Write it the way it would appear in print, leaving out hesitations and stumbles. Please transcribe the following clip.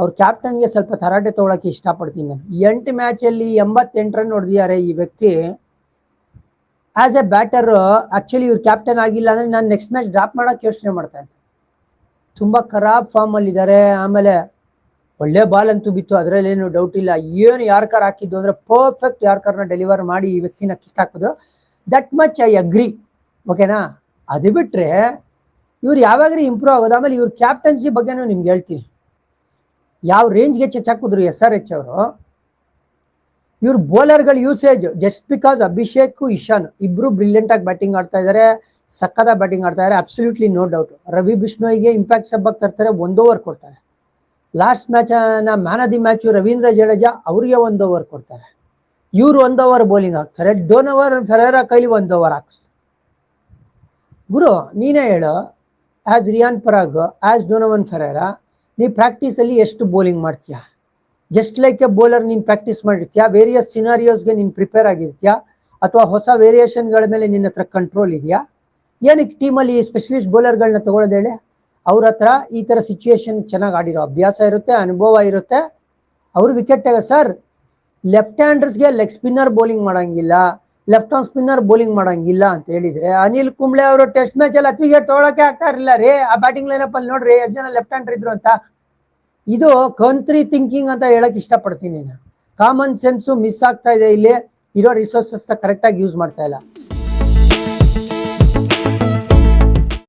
ಅವ್ರ ಕ್ಯಾಪ್ಟನ್ಗೆ ಸ್ವಲ್ಪ ತರಾಟೆ ತೊಗೊಳಕ್ಕೆ ಇಷ್ಟಪಡ್ತೀನಿ ನಾನು. 8 ಮ್ಯಾಚಲ್ಲಿ 88 ರನ್ ಹೊಡೆದಿದ್ದಾರೆ ಈ ವ್ಯಕ್ತಿ. ಆಸ್ ಎ ಬ್ಯಾಟರ್ ಆಕ್ಚುಲಿ ಇವ್ರು ಕ್ಯಾಪ್ಟನ್ ಆಗಿಲ್ಲ ಅಂದ್ರೆ ನಾನು ನೆಕ್ಸ್ಟ್ ಮ್ಯಾಚ್ ಡ್ರಾಪ್ ಮಾಡಕ್ಕೆ ಯೋಚನೆ ಮಾಡ್ತಾ ಇದ್ದೆ. ತುಂಬಾ ಖರಾಬ್ ಫಾರ್ಮ್ ಅಲ್ಲಿ ಇದ್ದಾರೆ. ಆಮೇಲೆ ಒಳ್ಳೆ ಬಾಲ್ ಅಂತೂ ಬಿತ್ತು, ಅದರಲ್ಲಿ ಏನು ಡೌಟ್ ಇಲ್ಲ. ಏನು ಯಾರ್ಕರ್ ಹಾಕಿದ್ದು ಅಂದ್ರೆ ಪರ್ಫೆಕ್ಟ್ ಯಾರ್ಕರ್ನ ಡೆಲಿವರ್ ಮಾಡಿ ಈ ವ್ಯಕ್ತಿನ ಕಿತ್ತಾಕಿದ್ರು. That much I agree. ಓಕೆನಾ? ಅದು ಬಿಟ್ರೆ ಇವ್ರು ಯಾವಾಗ್ರಿ ಇಂಪ್ರೂವ್ ಆಗೋದು. ಆಮೇಲೆ ಇವ್ರ ಕ್ಯಾಪ್ಟನ್ಸಿ ಬಗ್ಗೆನೂ ನಿಮ್ಗೆ ಹೇಳ್ತೀನಿ. ಯಾವ ರೇಂಜ್ಗೆ ಚೆಚ್ಚಾಕಿದ್ರು SRH ಅವರು. ಇವ್ರ ಬೌಲರ್ಗಳ usage just because Abhishek Ishan ಇಬ್ರು ಬ್ರಿಲಿಯಂಟ್ ಆಗಿ ಬ್ಯಾಟಿಂಗ್ ಆಡ್ತಾ ಇದ್ದಾರೆ, ಸಕ್ಕದ ಬ್ಯಾಟಿಂಗ್ ಆಡ್ತಾ ಇದ್ದಾರೆ, ಅಬ್ಸಲ್ಯೂಟ್ಲಿ ನೋ ಡೌಟ್. ರವಿ ಬಿಷ್ಣೋಯ್ಗೆ ಇಂಪ್ಯಾಕ್ಟ್ ಸಬ್ಬಾಗಿ ತರ್ತಾರೆ, 1 ಓವರ್ ಕೊಡ್ತಾರೆ. Last match man of the match Ravindra Jadeja ಅವ್ರಿಗೆ 1 ಓವರ್ ಕೊಡ್ತಾರೆ. ಇವ್ರು 1 ಓವರ್ ಬೌಲಿಂಗ್ ಹಾಕ್ತಾರೆ. ಡೋನೋವರ್ ಫೆರೇರಾ ಕೈಲಿ 1 ಓವರ್ ಹಾಕಿಸ್ತಾರೆ. ಗುರು ನೀನೇ ಹೇಳು, ಆಸ್ ರಿಯಾನ್ ಪರಾಗ್, ಆಸ್ ಡೋನೋವನ್ ಫೆರೇರಾ ನೀವು ಪ್ರಾಕ್ಟೀಸಲ್ಲಿ ಎಷ್ಟು ಬೌಲಿಂಗ್ ಮಾಡ್ತೀಯಾ? ಜಸ್ಟ್ ಲೈಕ್ ಎ ಬೌಲರ್ ನೀನು ಪ್ರಾಕ್ಟೀಸ್ ಮಾಡಿರ್ತೀಯಾ? ವೇರಿಯಸ್ ಸಿನಾರಿಯೋಸ್ಗೆ ನೀನು ಪ್ರಿಪೇರ್ ಆಗಿರ್ತೀಯಾ? ಅಥವಾ ಹೊಸ ವೇರಿಯೇಷನ್ಗಳ ಮೇಲೆ ನಿನ್ನ ಹತ್ರ ಕಂಟ್ರೋಲ್ ಇದೆಯಾ? ಏನಕ್ಕೆ ಟೀಮಲ್ಲಿ ಸ್ಪೆಷಲಿಸ್ಟ್ ಬೌಲರ್ಗಳನ್ನ ತಗೊಳ್ಳೋದು ಹೇಳಿ? ಅವ್ರ ಹತ್ರ ಈ ಥರ ಸಿಚುಯೇಷನ್ ಚೆನ್ನಾಗಿ ಆಡಿರೋ ಅಭ್ಯಾಸ ಇರುತ್ತೆ, ಅನುಭವ ಇರುತ್ತೆ. ಅವರು ವಿಕೆಟ್ ಸರ್ ಲೆಫ್ಟ್ ಹ್ಯಾಂಡರ್ಸ್ಗೆ ಲೆಗ್ ಸ್ಪಿನ್ನರ್ ಬೌಲಿಂಗ್ ಮಾಡೋಂಗಿಲ್ಲ, ಲೆಫ್ಟ್ ಆರ್ಮ್ ಸ್ಪಿನ್ನರ್ ಬೌಲಿಂಗ್ ಮಾಡೋಂಗಿಲ್ಲ ಅಂತ ಹೇಳಿದ್ರೆ ಅನಿಲ್ ಕುಂಬ್ಳೆ ಅವರು ಟೆಸ್ಟ್ ಮ್ಯಾಚಲ್ಲಿ 10 ವಿಕೆಟ್ ತೊಗೊಳಕ್ಕೆ ಆಗ್ತಾ ಇರಲಿಲ್ಲ ರೀ. ಆ ಬ್ಯಾಟಿಂಗ್ ಲೈನಪ್ ಅಲ್ಲಿ ನೋಡ್ರಿ ಎಷ್ಟು ಜನ ಲೆಫ್ಟ್ ಹ್ಯಾಂಡರ್ ಇದ್ರು ಅಂತ. ಇದು ಕಂಟ್ರಿ ಥಿಂಕಿಂಗ್ ಅಂತ ಹೇಳಕ್ ಇಷ್ಟಪಡ್ತೀನಿ ನಾನು. ಕಾಮನ್ ಸೆನ್ಸು ಮಿಸ್ ಆಗ್ತಾ ಇದೆ ಇಲ್ಲಿ. ಇರೋ ರಿಸೋರ್ಸಸ್ ಕರೆಕ್ಟಾಗಿ ಯೂಸ್ ಮಾಡ್ತಾ ಇಲ್ಲ.